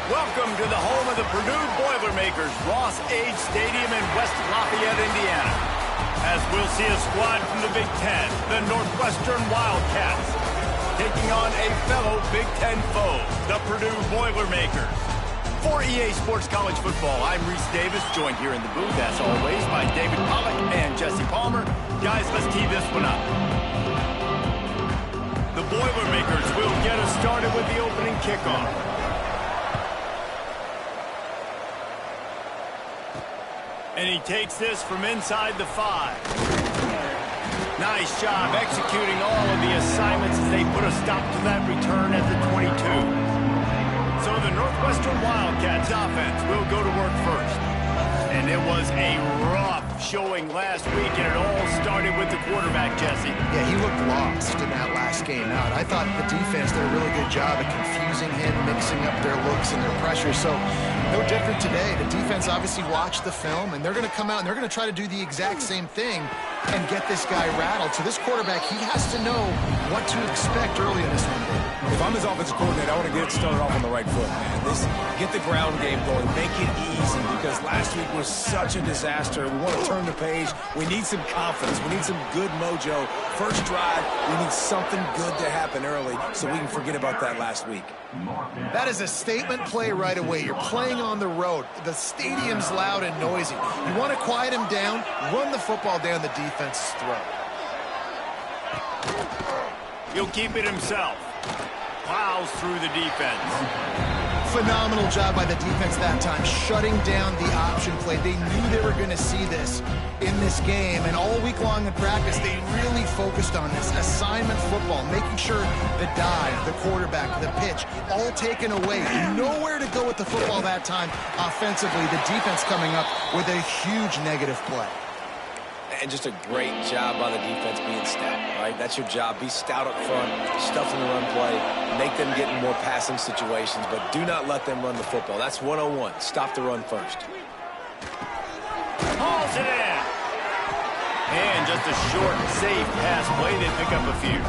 Welcome to the home of the Purdue Boilermakers, Ross Age Stadium in West Lafayette, Indiana. As we'll see a squad from the Big Ten, the Northwestern Wildcats, taking on a fellow Big Ten foe, the Purdue Boilermakers. For EA Sports College Football, I'm Reese Davis, joined here in the booth, as always, by David Pollack and Jesse Palmer. Guys, let's tee this one up. The Boilermakers will get us started with the opening kickoff. And he takes this from inside the 5. Nice job executing all of the assignments as they put a stop to that return at the 22. So the Northwestern Wildcats offense will go to work first. And it was a rough showing last week, and it all started with the quarterback, Jesse. Yeah, he looked lost in that last game out. I thought the defense did a really good job at confusing him, mixing up their looks and their pressure. So no different today. The defense obviously watched the film, and they're going to come out and they're going to try to do the exact same thing and get this guy rattled. So this quarterback, he has to know what to expect early in this one. If I'm his offensive coordinator, I want to get it started off on the right foot, man. Get the ground game going. Make it easy, because last week was such a disaster. We want to turn the page. We need some confidence. We need some good mojo. First drive, we need something good to happen early so we can forget about that last week. That is a statement play right away. You're playing on the road. The stadium's loud and noisy. You want to quiet him down, run the football down the defense's throat. He'll keep it himself. Plows through the defense. Phenomenal job by the defense that time, shutting down the option play. They knew they were going to see this in this game, and all week long in practice, they really focused on this assignment football, making sure the dive, the quarterback, the pitch, all taken away. Nowhere to go with the football that time offensively. The defense coming up with a huge negative play. And just a great job by the defense being stout, right? That's your job. Be stout up front, stuff in the run play, make them get in more passing situations, but do not let them run the football. That's 101. Stop the run first. Hauls it in. And just a short, safe pass play. They pick up a few.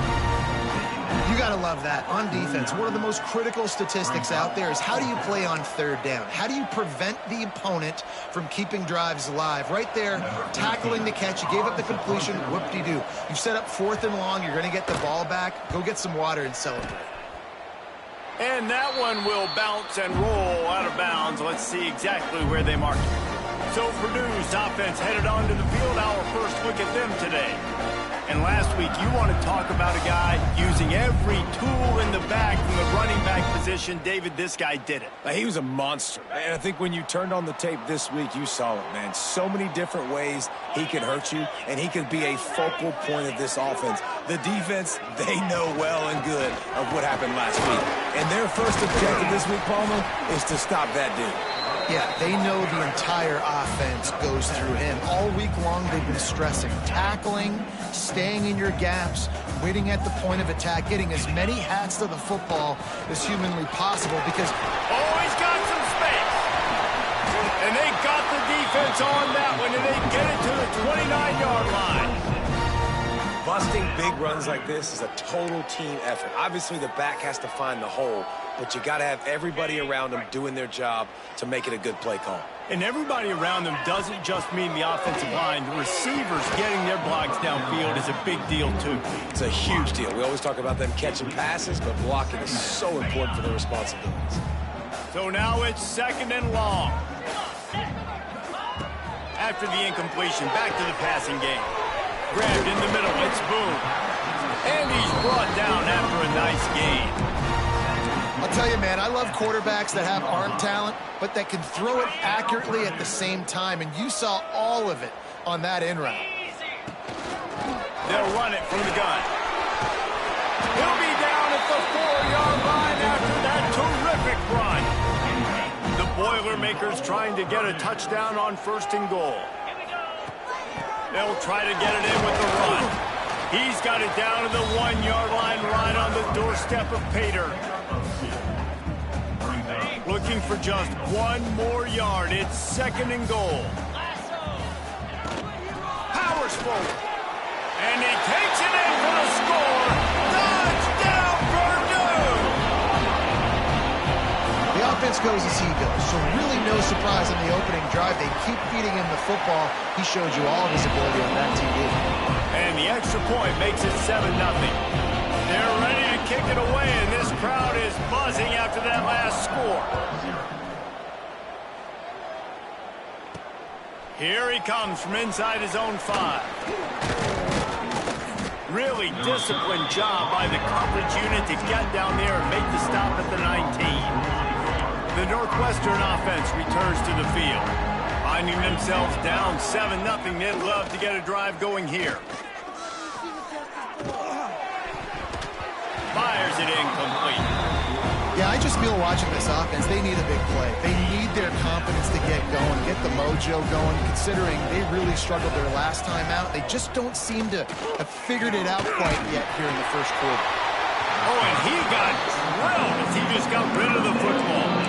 You got to love that. On defense, one of the most critical statistics out there is how do you play on third down? How do you prevent the opponent from keeping drives alive? Right there, tackling the catch. You gave up the completion. Whoop-de-doo. You've set up 4th and long. You're going to get the ball back. Go get some water and celebrate. And that one will bounce and roll out of bounds. Let's see exactly where they mark it. So Purdue's offense headed onto the field. Our first look at them today. And last week, you want to talk about a guy using every tool in the bag from the running back position. David, this guy did it. He was a monster. And I think when you turned on the tape this week, you saw it, man. So many different ways he could hurt you, and he could be a focal point of this offense. The defense, they know well and good of what happened last week. And their first objective this week, Palmer, is to stop that dude. Yeah, they know the entire offense goes through him. All week long, they've been stressing tackling, staying in your gaps, waiting at the point of attack, getting as many hats to the football as humanly possible because... Oh, he's got some space. And they got the defense on that one, and they get it to the 29-yard line. Busting big runs like this is a total team effort. Obviously, the back has to find the hole, but you got to have everybody around them doing their job to make it a good play call. And everybody around them doesn't just mean the offensive line. The receivers getting their blocks downfield is a big deal, too. It's a huge deal. We always talk about them catching passes, but blocking is so important for their responsibilities. So now it's 2nd and long. After the incompletion, back to the passing game. Grabbed in the middle, it's Boone. And he's brought down after a nice gain. I'll tell you, man, I love quarterbacks that have arm talent, but that can throw it accurately at the same time, and you saw all of it on that in route. They'll run it from the gun. He'll be down at the 4-yard line after that terrific run. The Boilermakers trying to get a touchdown on 1st and goal. They'll try to get it in with the run. He's got it down to the 1-yard line right on the doorstep of Pater. Looking for just one more yard. It's 2nd and goal. Powers forward. And he takes it in for the score. Touchdown, Purdue! The defense goes as he goes. So really no surprise on the opening drive. They keep feeding him the football. He showed you all of his ability on that TV. And the extra point makes it 7-0. They're ready to kick it away, and this crowd is buzzing after that last score. Here he comes from inside his own 5. Really disciplined job by the coverage unit to get down there and make the stop at the 19. The Northwestern offense returns to the field. Finding themselves down 7-0, they'd love to get a drive going here. Fires it incomplete. Yeah, I just feel watching this offense, they need a big play. They need their confidence to get going, get the mojo going, considering they really struggled their last time out. They just don't seem to have figured it out quite yet here in the first quarter. Oh, and he got drilled as he just got rid of the football.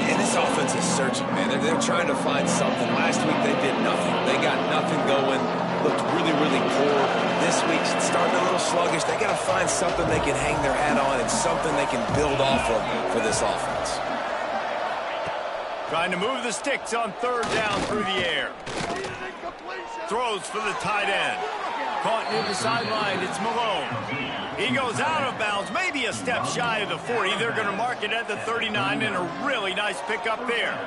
And this offense is searching, man. They're trying to find something. Last week they did nothing. They got nothing going. Looked really, really poor. This week's starting a little sluggish. They got to find something they can hang their hat on and something they can build off of for this offense. Trying to move the sticks on 3rd down through the air. Throws for the tight end. Caught near the sideline. It's Malone. He goes out of bounds, maybe a step shy of the 40. They're going to mark it at the 39, and a really nice pickup there.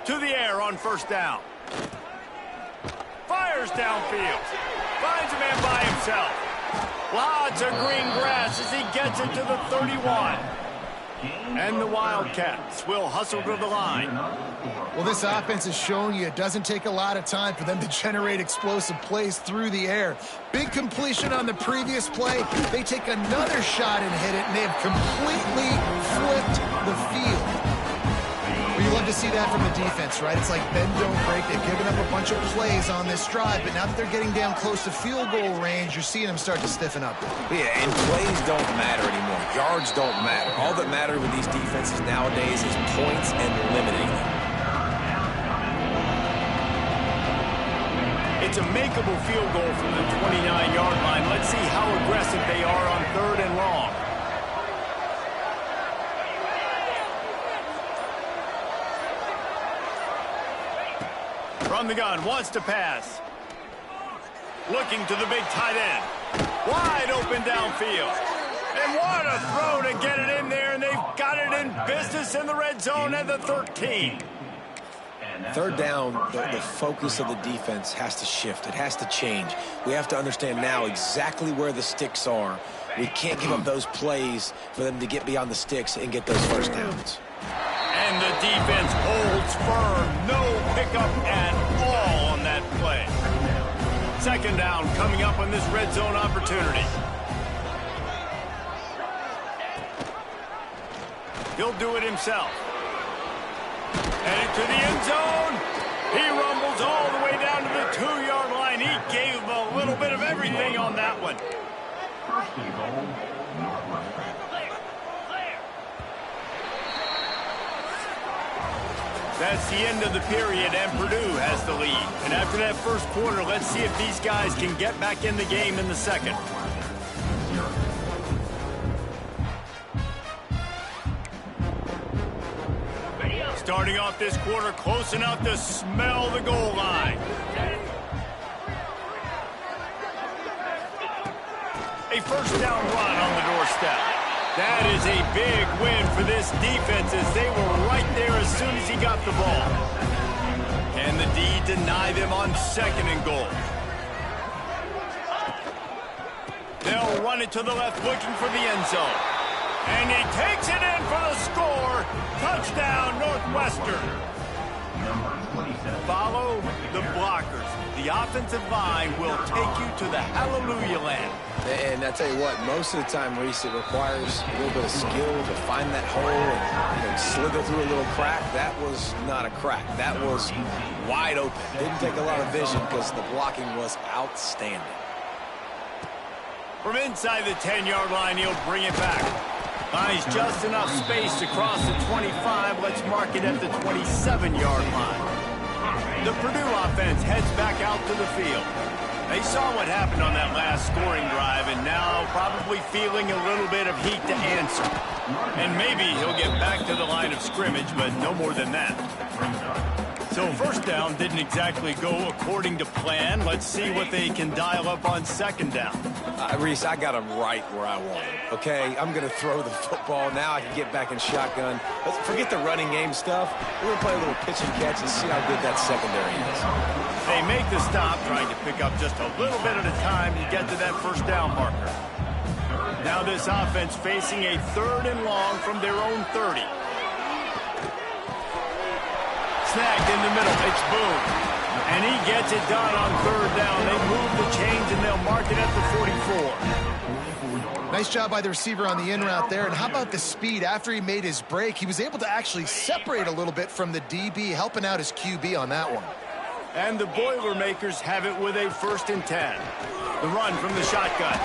To the air on 1st down. Fires downfield. Finds a man by himself. Lots of green grass as he gets it to the 31. And the Wildcats will hustle to the line. Well, this offense is showing you it doesn't take a lot of time for them to generate explosive plays through the air. Big completion on the previous play. They take another shot and hit it, and they have completely flipped the field. Well, you love to see that from the defense, right? It's like bend, don't break. They've given up a bunch of plays on this drive, but now that they're getting down close to field goal range, you're seeing them start to stiffen up. Yeah, and plays don't matter anymore. Yards don't matter. All that matters with these defenses nowadays is points and limiting them. It's a makeable field goal from the 29-yard line. Let's see how aggressive they are on 3rd and long. From the gun, wants to pass. Looking to the big tight end. Wide open downfield. And what a throw to get it in there, and they've got it in business in the red zone at the 13. 3rd down, the focus of the defense has to shift. It has to change. We have to understand now exactly where the sticks are. We can't give up those plays for them to get beyond the sticks and get those 1st downs. And the defense holds firm. No pickup at all on that play. 2nd down coming up on this red zone opportunity. He'll do it himself. Headed to the end zone. He rumbles all the way down to the 2-yard line. He gave a little bit of everything on that one. That's the end of the period, and Purdue has the lead. And after that first quarter, let's see if these guys can get back in the game in the second. Starting off this quarter close enough to smell the goal line. A 1st down run on the doorstep. That is a big win for this defense as they were right there as soon as he got the ball. Can the D deny them on 2nd and goal? They'll run it to the left looking for the end zone. And he takes it in for the score. Touchdown, Northwestern. Follow the blockers. The offensive line will take you to the hallelujah land. And I tell you what, most of the time, Reese, it requires a little bit of skill to find that hole and slither through a little crack. That was not a crack. That was wide open. Didn't take a lot of vision because the blocking was outstanding. From inside the 10-yard line, he'll bring it back. Finds just enough space to cross the 25. Let's mark it at the 27-yard line. The Purdue offense heads back out to the field. They saw what happened on that last scoring drive, and now probably feeling a little bit of heat to answer. And maybe he'll get back to the line of scrimmage, but no more than that. So first down didn't exactly go according to plan. Let's see what they can dial up on second down. Reese, I got him right where I want him, okay? I'm going to throw the football. Now I can get back in shotgun. Let's forget the running game stuff. We're going to play a little pitch and catch and see how good that secondary is. They make the stop, trying to pick up just a little bit at a time to get to that first down marker. Now this offense facing a 3rd and long from their own 30. Snagged in the middle. It's Boone. And he gets it done on 3rd down. They move the chains, and they'll mark it at the 44. Nice job by the receiver on the in route there. And how about the speed? After he made his break, he was able to actually separate a little bit from the DB, helping out his QB on that one. And the Boilermakers have it with a 1st and 10. The run from the shotgun.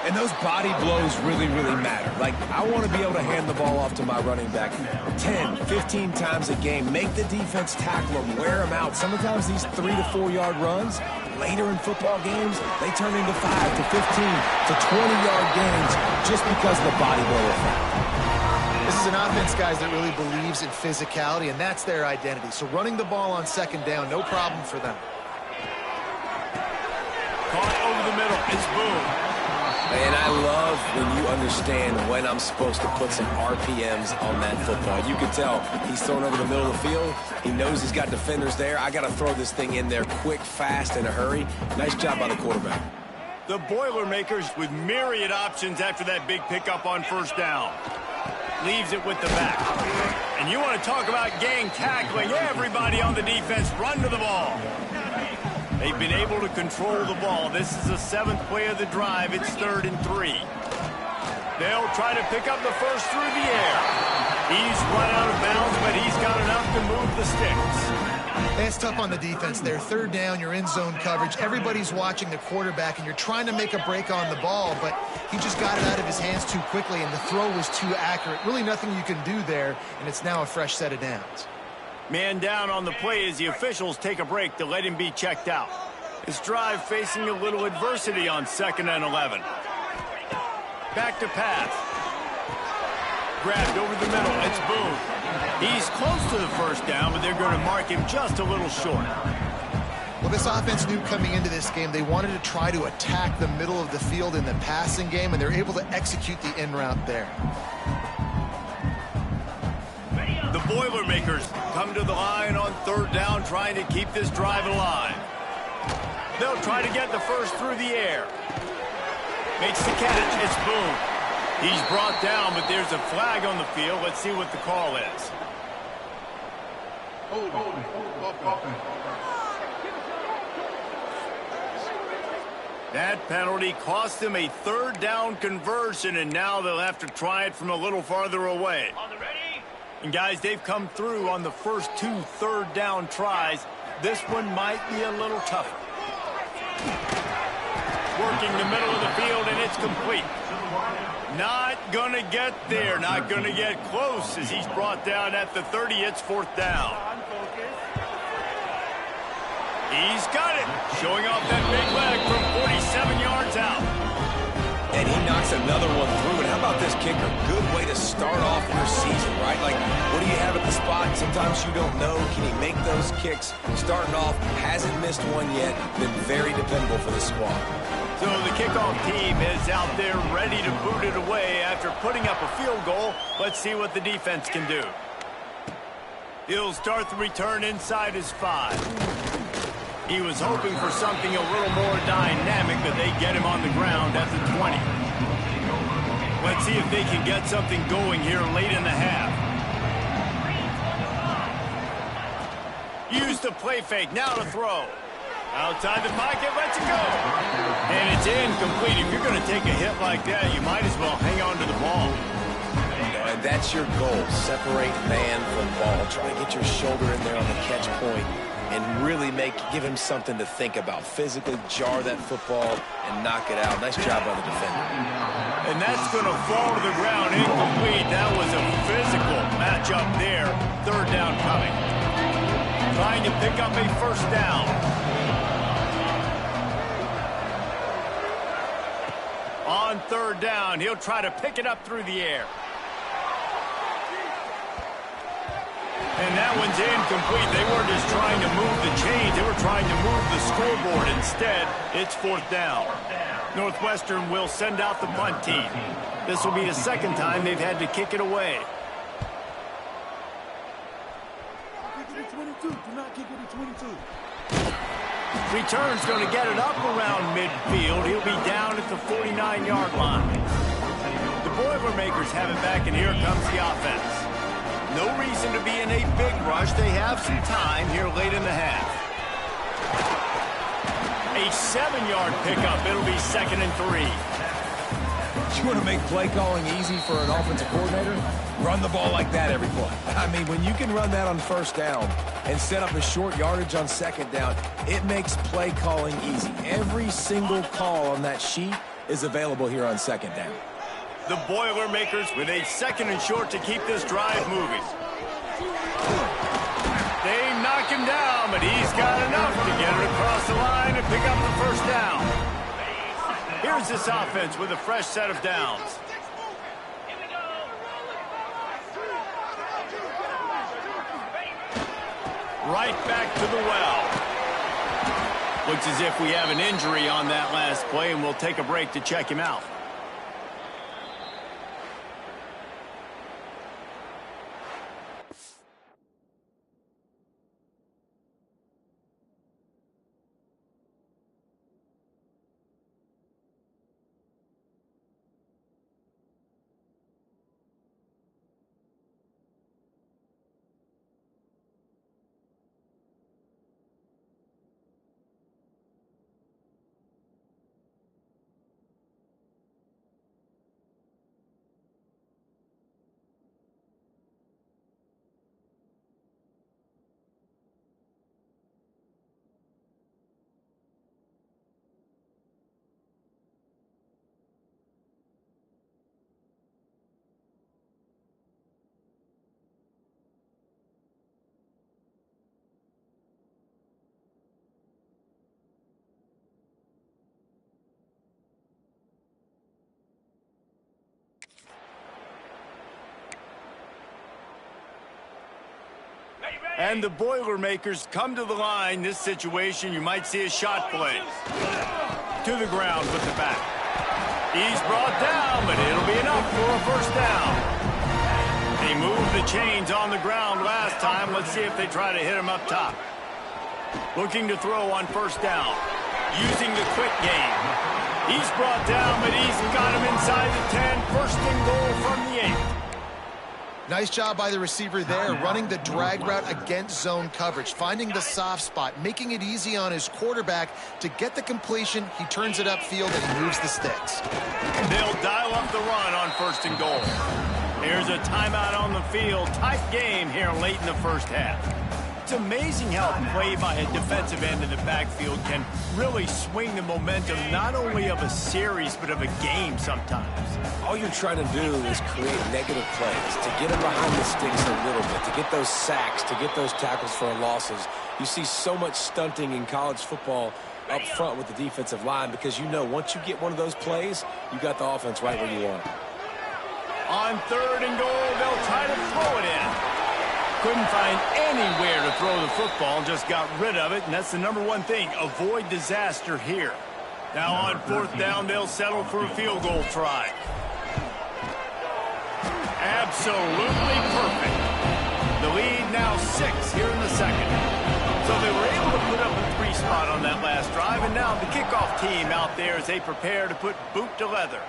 And those body blows really, really matter. Like, I want to be able to hand the ball off to my running back 10, 15 times a game. Make the defense tackle them, wear them out. Sometimes these 3 to 4 yard runs, later in football games, they turn into 5 to 15 to 20-yard gains just because of the body blow effect. This is an offense, guys, that really believes in physicality, and that's their identity. So running the ball on second down, no problem for them. Caught over the middle. It's Boone. And I love when you understand when I'm supposed to put some RPMs on that football. You can tell he's thrown over the middle of the field. He knows he's got defenders there. I got to throw this thing in there quick, fast, in a hurry. Nice job by the quarterback. The Boilermakers with myriad options after that big pickup on 1st down. Leaves it with the back. And you want to talk about gang tackling. Everybody on the defense run to the ball. They've been able to control the ball. This is the 7th play of the drive. It's 3rd and 3. They'll try to pick up the first through the air. He's run out of bounds, but he's got enough to move the sticks. That's tough on the defense there. 3rd down, you're in zone coverage. Everybody's watching the quarterback, and you're trying to make a break on the ball, but he just got it out of his hands too quickly, and the throw was too accurate. Really nothing you can do there, and it's now a fresh set of downs. Man down on the play as the officials take a break to let him be checked out. His drive facing a little adversity on 2nd and 11. Back to pass. Grabbed over the middle. It's Boone. He's close to the first down, but they're going to mark him just a little short. Well, this offense knew coming into this game they wanted to try to attack the middle of the field in the passing game, and they're able to execute the in route there. The Boilermakers come to the line on 3rd down, trying to keep this drive alive. They'll try to get the first through the air. Makes the catch. It's Boone. He's brought down, but there's a flag on the field. Let's see what the call is. That penalty cost them a 3rd down conversion, and now they'll have to try it from a little farther away. And guys, they've come through on the first 2 3rd down tries. This one might be a little tougher. Working the middle of the field, and it's complete. Not going to get there. Not going to get close as he's brought down at the 30. It's 4th down. He's got it. Showing off that big leg from 47 yards out. And he knocks another one through. And how about this kicker? Good way to start off your season, right? Like, what do you have at the spot? Sometimes you don't know. Can he make those kicks? Starting off, hasn't missed one yet. Been very dependable for the squad. So the kickoff team is out there ready to boot it away after putting up a field goal. Let's see what the defense can do. He'll start the return inside his 5. He was hoping for something a little more dynamic, but they get him on the ground at the 20. Let's see if they can get something going here late in the half. Use the play fake, now to throw. Outside the pocket, lets it go. And it's incomplete. If you're going to take a hit like that, you might as well hang on to the ball. And that's your goal. Separate man from ball. Try to get your shoulder in there on the catch point and really give him something to think about. Physically jar that football and knock it out. Nice job by the defender. And that's going to fall to the ground incomplete. That was a physical matchup there. 3rd down coming. Trying to pick up a 1st down. On third down, he'll try to pick it up through the air. And that one's incomplete. They weren't just trying to move the chains. They were trying to move the scoreboard. Instead, it's fourth down. Northwestern will send out the punt team. This will be the second time they've had to kick it away. Return's going to get it up around midfield. He'll be down at the 49-yard line. The Boilermakers have it back, and here comes the offense. No reason to be in a big rush. They have some time here late in the half. A 7-yard pickup. It'll be 2nd and 3. You want to make play calling easy for an offensive coordinator? Run the ball like that every play. I mean, when you can run that on first down and set up a short yardage on second down, it makes play calling easy. Every single call on that sheet is available here on second down. The Boilermakers with a 2nd and short to keep this drive moving. They knock him down, but he's got enough to get it across the line and pick up the first down. Here's this offense with a fresh set of downs. Right back to the well. Looks as if we have an injury on that last play, and we'll take a break to check him out. And the Boilermakers come to the line. This situation, you might see a shot play. To the ground with the back. He's brought down, but it'll be enough for a first down. They moved the chains on the ground last time. Let's see if they try to hit him up top. Looking to throw on first down. Using the quick game. He's brought down, but he's got him inside the 10. First and goal from the 8. Nice job by the receiver there, running the drag route against zone coverage, finding the soft spot, making it easy on his quarterback to get the completion. He turns it upfield and he moves the sticks. They'll dial up the run on first and goal. Here's a timeout on the field. Tight game here late in the first half. It's amazing how play by a defensive end in the backfield can really swing the momentum not only of a series but of a game sometimes. All you're trying to do is create negative plays, to get them behind the sticks a little bit, to get those sacks, to get those tackles for losses. You see so much stunting in college football up front with the defensive line because you know once you get one of those plays, you got the offense right where you want it. On third and goal, they'll try to throw it in. Couldn't find anywhere to throw the football, just got rid of it, and that's the number one thing. Avoid disaster here. Now on fourth down, they'll settle for a field goal try. Absolutely perfect. The lead now 6 here in the second. So they were able to put up a 3 spot on that last drive, and now the kickoff team out there as they prepare to put boot to leather.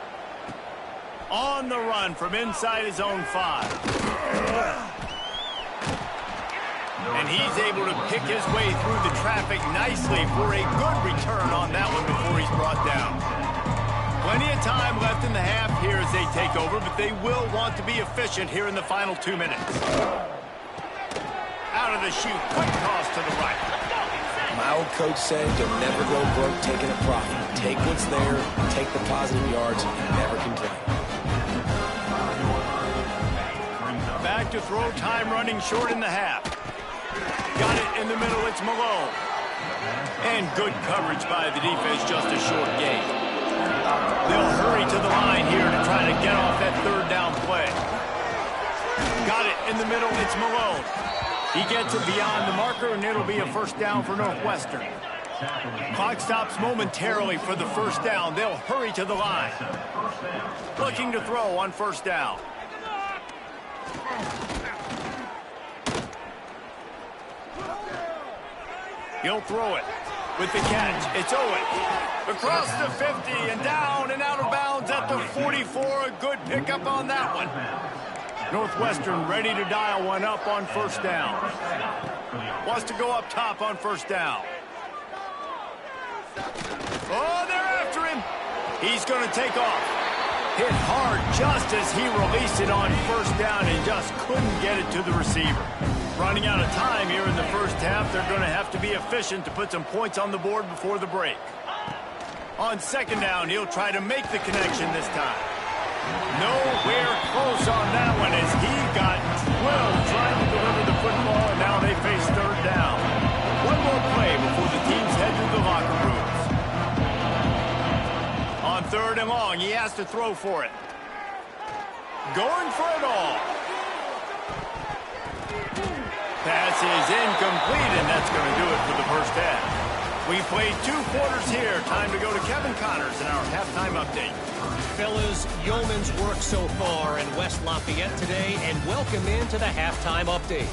On the run from inside his own 5. And he's able to pick his way through the traffic nicely for a good return on that one before he's brought down. Plenty of time left in the half here as they take over, but they will want to be efficient here in the final 2 minutes. Out of the chute, quick toss to the right. My old coach said you'll never go broke taking a profit. Take what's there, take the positive yards, and never complain. Back to throw time running short in the half. Got it in the middle, it's Malone. And good coverage by the defense, just a short gain. They'll hurry to the line here to try to get off that third down play. Got it in the middle. It's Malone. He gets it beyond the marker, and it'll be a first down for Northwestern. Clock stops momentarily for the first down. They'll hurry to the line. Looking to throw on first down. He'll throw it with the catch. It's Owen. Across the 50 and down and out of bounds at the 44. A good pickup on that one. Northwestern ready to dial one up on first down. Wants to go up top on first down. Oh, they're after him. He's going to take off. Hit hard just as he released it on first down and just couldn't get it to the receiver. Running out of time here in the first half, they're going to have to be efficient to put some points on the board before the break. On second down, he'll try to make the connection this time. Nowhere close on that one as he got 12 trying to deliver the football, and now they face third down. One more play before the teams head to the locker rooms. On third and long, he has to throw for it. Going for it all. Pass is incomplete, and that's going to do it for the first half. We played 2 quarters here. Time to go to Kevin Connors in our halftime update. Fellas, yeoman's work so far in West Lafayette today, and welcome into the halftime update.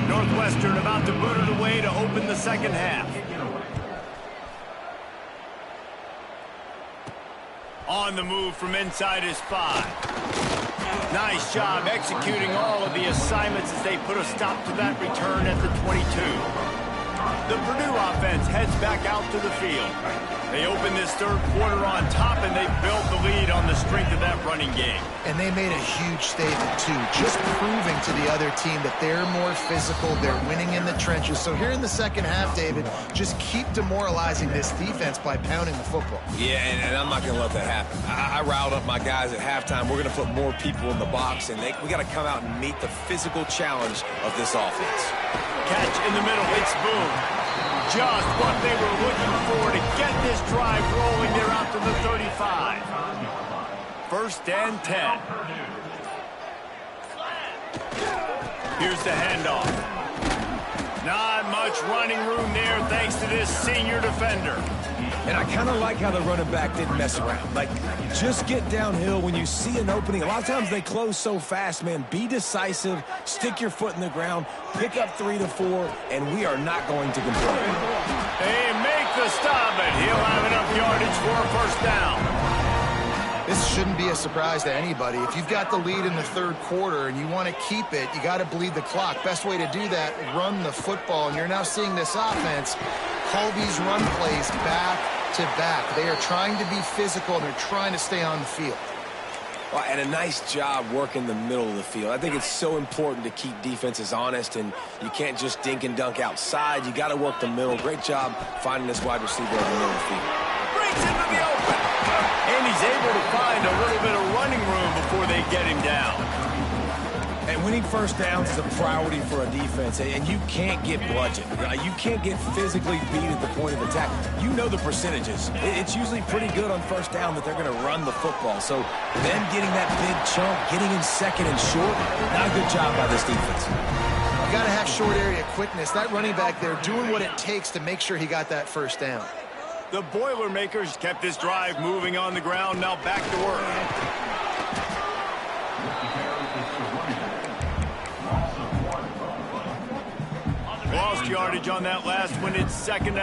Northwestern about to boot it away to open the second half. On the move from inside his 5. Nice job executing all of the assignments as they put a stop to that return at the 22. The Purdue offense heads back out to the field. They open this third quarter on top, and they build the lead on the strength of that running game. And they made a huge statement, too, just proving to the other team that they're more physical, they're winning in the trenches. So here in the second half, David, just keep demoralizing this defense by pounding the football. Yeah, and I'm not going to let that happen. I riled up my guys at halftime. We're going to put more people in the box, and we got to come out and meet the physical challenge of this offense. Catch in the middle. It's Boone. Just what they were looking for to get this drive rolling. They're out to the 35. First and 10. Here's the handoff. Not much running room there thanks to this senior defender. And I kind of like how the running back didn't mess around. Like, just get downhill when you see an opening. A lot of times they close so fast, man. Be decisive, stick your foot in the ground, pick up 3 to 4, and we are not going to complain. They make the stop, and he'll have enough yardage for a first down. This shouldn't be a surprise to anybody. If you've got the lead in the third quarter and you want to keep it, you got to bleed the clock. Best way to do that, run the football. And you're now seeing this offense call these run plays back to back. They are trying to be physical. They're trying to stay on the field. Well, and a nice job working the middle of the field. I think it's so important to keep defenses honest, and you can't just dink and dunk outside. You got to work the middle. Great job finding this wide receiver in the middle of the field. Brings into the open. And he's able to find a little bit of running room before they get him down. And winning first downs is a priority for a defense, and you can't get bludgeoned. You can't get physically beat at the point of attack. You know the percentages. It's usually pretty good on first down that they're going to run the football. So them getting that big chunk, getting in second and short, not a good job by this defense. You got to have short area quickness. That running back there doing what it takes to make sure he got that first down. The Boilermakers kept this drive moving on the ground. Now back to work. Lost yardage on that last one. It's second and